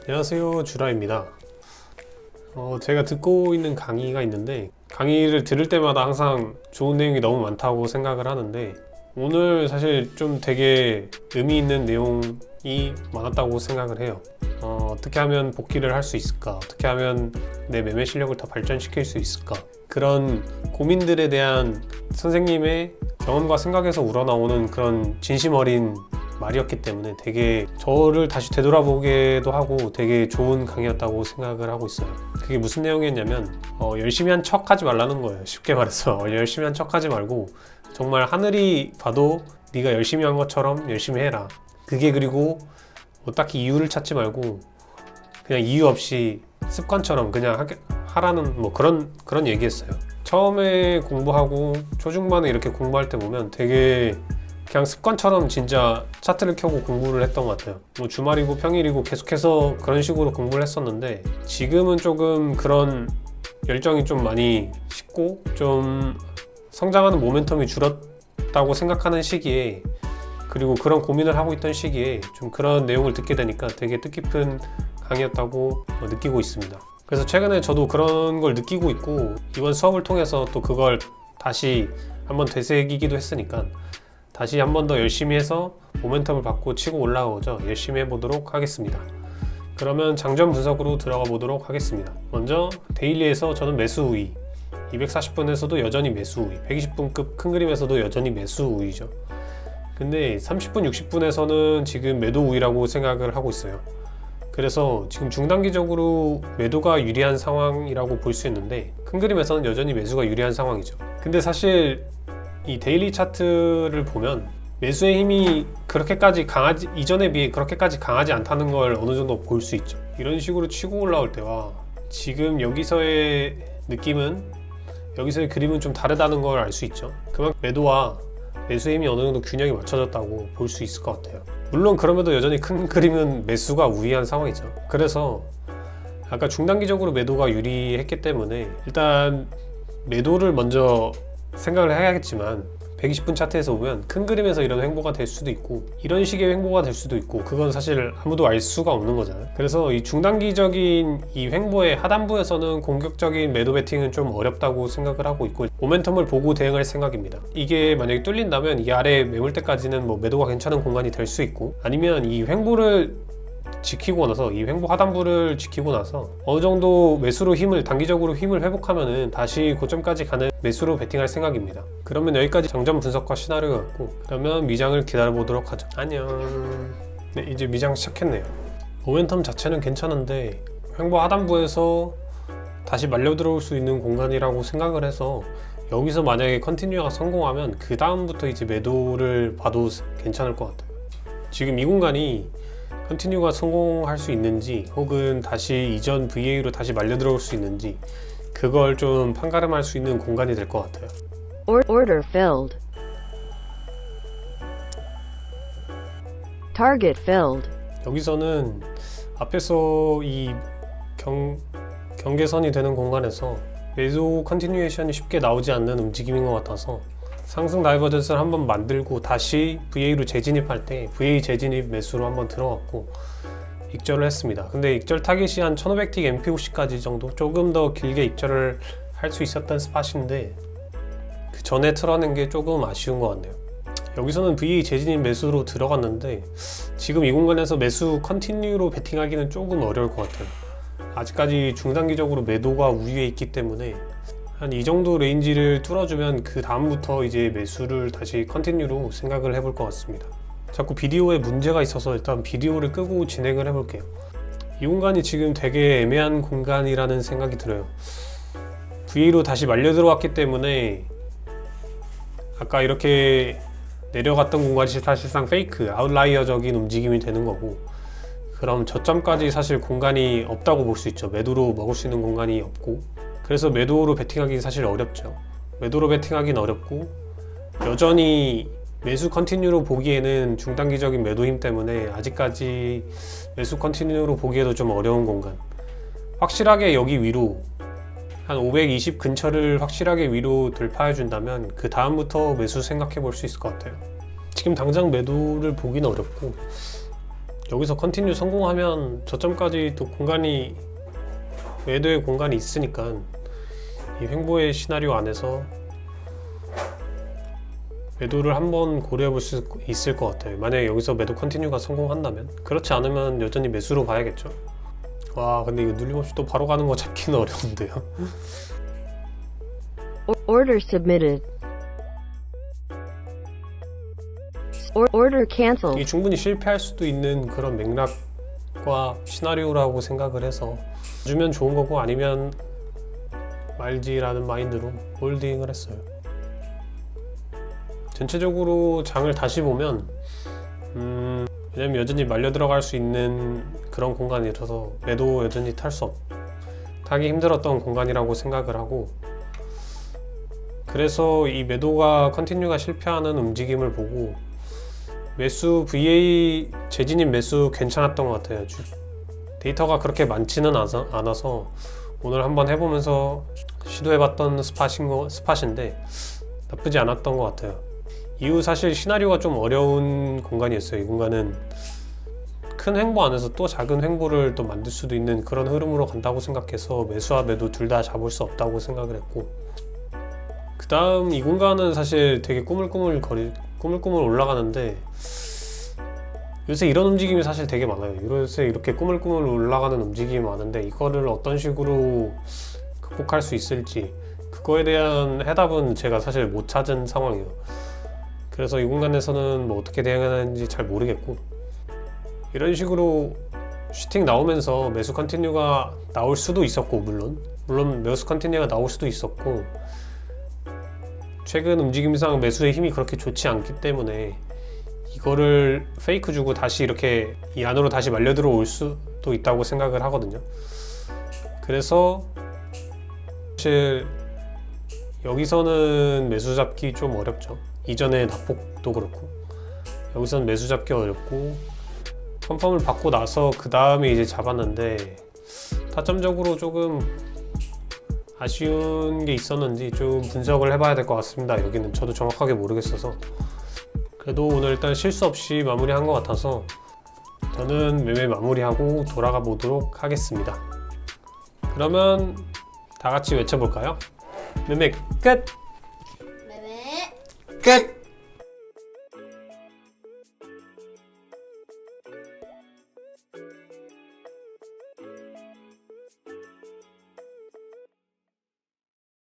안녕하세요, 주라입니다. 제가 듣고 있는 강의가 있는데 강의를 들을 때마다 항상 좋은 내용이 너무 많다고 생각을 하는데 오늘 사실 좀 되게 의미 있는 내용이 많았다고 생각을 해요. 어떻게 하면 복귀를 할 수 있을까? 어떻게 하면 내 매매 실력을 더 발전시킬 수 있을까? 그런 고민들에 대한 선생님의 경험과 생각에서 우러나오는 그런 진심 어린 말이었기 때문에 되게 저를 다시 되돌아보게도 하고 되게 좋은 강의였다고 생각을 하고 있어요. 그게 무슨 내용이었냐면 열심히 한 척 하지 말라는 거예요. 쉽게 말해서 열심히 한 척 하지 말고 정말 하늘이 봐도 네가 열심히 한 것처럼 열심히 해라. 그게 그리고 뭐 딱히 이유를 찾지 말고 그냥 이유 없이 습관처럼 그냥 하라는 뭐 그런 얘기했어요. 처음에 공부하고 초중반에 이렇게 공부할 때 보면 되게 그냥 습관처럼 진짜 차트를 켜고 공부를 했던 것 같아요. 뭐 주말이고 평일이고 계속해서 그런 식으로 공부를 했었는데 지금은 조금 그런 열정이 좀 많이 식고 좀 성장하는 모멘텀이 줄었다고 생각하는 시기에 그리고 그런 고민을 하고 있던 시기에 좀 그런 내용을 듣게 되니까 되게 뜻깊은 강의였다고 느끼고 있습니다. 그래서 최근에 저도 그런 걸 느끼고 있고 이번 수업을 통해서 또 그걸 다시 한번 되새기기도 했으니까 다시 한 번 더 열심히 해서 모멘텀을 받고 치고 올라오죠. 열심히 해보도록 하겠습니다. 그러면 장전 분석으로 들어가 보도록 하겠습니다. 먼저 데일리에서 저는 매수 우위, 240분에서도 여전히 매수 우위, 120분급 큰 그림에서도 여전히 매수 우위죠. 근데 30분, 60분에서는 지금 매도 우위라고 생각을 하고 있어요. 그래서 지금 중단기적으로 매도가 유리한 상황이라고 볼 수 있는데 큰 그림에서는 여전히 매수가 유리한 상황이죠. 근데 사실 이 데일리 차트를 보면 매수의 힘이 그렇게까지 강하지 이전에 비해 그렇게까지 강하지 않다는 걸 어느 정도 볼 수 있죠. 이런 식으로 치고 올라올 때와 지금 여기서의 느낌은 여기서의 그림은 좀 다르다는 걸 알 수 있죠. 그만큼 매도와 매수의 힘이 어느 정도 균형이 맞춰졌다고 볼 수 있을 것 같아요. 물론 그럼에도 여전히 큰 그림은 매수가 우위한 상황이죠. 그래서 아까 중단기적으로 매도가 유리했기 때문에 일단 매도를 먼저 생각을 해야겠지만 120분 차트에서 보면 큰 그림에서 이런 횡보가 될 수도 있고 이런 식의 횡보가 될 수도 있고 그건 사실 아무도 알 수가 없는 거잖아요. 그래서 이 중단기적인 이 횡보의 하단부에서는 공격적인 매도 베팅은 좀 어렵다고 생각을 하고 있고 모멘텀을 보고 대응할 생각입니다. 이게 만약에 뚫린다면 이 아래 매물대까지는 뭐 매도가 괜찮은 공간이 될 수 있고 아니면 이 횡보를 지키고 나서 이 횡보 하단부를 지키고 나서 어느 정도 매수로 단기적으로 힘을 회복하면은 다시 고점까지 가는 매수로 베팅할 생각입니다. 그러면 여기까지 장전 분석과 시나리오였고 그러면 미장을 기다려 보도록 하죠. 안녕. 네, 이제 미장 시작했네요. 모멘텀 자체는 괜찮은데 횡보 하단부에서 다시 말려 들어올 수 있는 공간이라고 생각을 해서 여기서 만약에 컨티뉴가 성공하면 그 다음부터 이제 매도를 봐도 괜찮을 것 같아요. 지금 이 공간이 컨티뉴가 성공할 수 있는지 혹은 다시 이전 VA로 다시 말려 들어올 수 있는지 그걸 좀 판가름할 수 있는 공간이 될 것 같아요. Order filled. Target filled. 여기서는 앞에서 이 경계선이 되는 공간에서 매도 컨티뉴에이션이 쉽게 나오지 않는 움직임인 것 같아서 상승 다이버전스를 한번 만들고 다시 VA로 재진입할 때 VA 재진입 매수로 한번 들어갔고 익절을 했습니다. 근데 익절 타깃이 한 1500틱 MPOC까지 정도 조금 더 길게 익절을 할 수 있었던 스팟인데 그 전에 틀어낸 게 조금 아쉬운 것 같네요. 여기서는 VA 재진입 매수로 들어갔는데 지금 이 공간에서 매수 컨티뉴로 베팅하기는 조금 어려울 것 같아요. 아직까지 중단기적으로 매도가 우위에 있기 때문에 한 이 정도 레인지를 뚫어주면 그 다음부터 이제 매수를 다시 컨티뉴로 생각을 해볼 것 같습니다. 자꾸 비디오에 문제가 있어서 일단 비디오를 끄고 진행을 해볼게요. 이 공간이 지금 되게 애매한 공간이라는 생각이 들어요. VA로 다시 말려 들어왔기 때문에 아까 이렇게 내려갔던 공간이 사실상 페이크, 아웃라이어적인 움직임이 되는 거고 그럼 저점까지 사실 공간이 없다고 볼 수 있죠. 매도로 먹을 수 있는 공간이 없고 그래서 매도로 베팅하기 사실 어렵죠. 매도로 베팅하기는 어렵고 여전히 매수 컨티뉴로 보기에는 중단기적인 매도 힘 때문에 아직까지 매수 컨티뉴로 보기에도 좀 어려운 공간. 확실하게 여기 위로 한 520 근처를 확실하게 위로 돌파해 준다면 그 다음부터 매수 생각해 볼 수 있을 것 같아요. 지금 당장 매도를 보기는 어렵고 여기서 컨티뉴 성공하면 저점까지 또 공간이 매도의 공간이 있으니까 이 횡보의 시나리오 안에서 매도를 한번 고려해 볼 수 있을 것 같아요. 만약에 여기서 매도 컨티뉴가 성공한다면. 그렇지 않으면 여전히 매수로 봐야겠죠. 와, 근데 이거 눌림없이 또 바로 가는 거 잡기는 어려운데요. Order submitted. Order cancelled. 이게 충분히 실패할 수도 있는 그런 맥락과 시나리오라고 생각을 해서 주면 좋은 거고 아니면 말지라는 마인드로 홀딩을 했어요. 전체적으로 장을 다시 보면 왜냐면 여전히 말려 들어갈 수 있는 그런 공간이라서 매도 여전히 타기 힘들었던 공간이라고 생각을 하고, 그래서 이 매도가 컨티뉴가 실패하는 움직임을 보고 매수 VA 재진입 매수 괜찮았던 것 같아요. 데이터가 그렇게 많지는 않아서 오늘 한번 해보면서 시도해봤던 스팟인데 나쁘지 않았던 것 같아요. 이후 사실 시나리오가 좀 어려운 공간이었어요. 이 공간은 큰 횡보 안에서 또 작은 횡보를 또 만들 수도 있는 그런 흐름으로 간다고 생각해서 매수와 매도 둘 다 잡을 수 없다고 생각을 했고, 그 다음 이 공간은 사실 되게 꾸물꾸물 올라가는데 요새 이런 움직임이 사실 되게 많아요. 요새 이렇게 꾸물꾸물 올라가는 움직임이 많은데 이거를 어떤 식으로 극복할 수 있을지 그거에 대한 해답은 제가 사실 못 찾은 상황이에요. 그래서 이 공간에서는 뭐 어떻게 대응하는지 잘 모르겠고, 이런 식으로 슈팅 나오면서 매수 컨티뉴가 나올 수도 있었고 물론 매수 컨티뉴가 나올 수도 있었고, 최근 움직임상 매수의 힘이 그렇게 좋지 않기 때문에 이거를 페이크 주고 다시 이렇게 이 안으로 다시 말려 들어올 수도 있다고 생각을 하거든요. 그래서 사실 여기서는 매수 잡기 좀 어렵죠. 이전에 낙폭도 그렇고 여기서는 매수 잡기 어렵고, 컨펌을 받고 나서 그 다음에 이제 잡았는데 타점적으로 조금 아쉬운 게 있었는지 좀 분석을 해봐야 될 것 같습니다. 여기는 저도 정확하게 모르겠어서. 그래도 오늘 일단 실수 없이 마무리한 것 같아서 저는 매매 마무리하고 돌아가 보도록 하겠습니다. 그러면 다 같이 외쳐볼까요? 매매 끝! 매매 끝!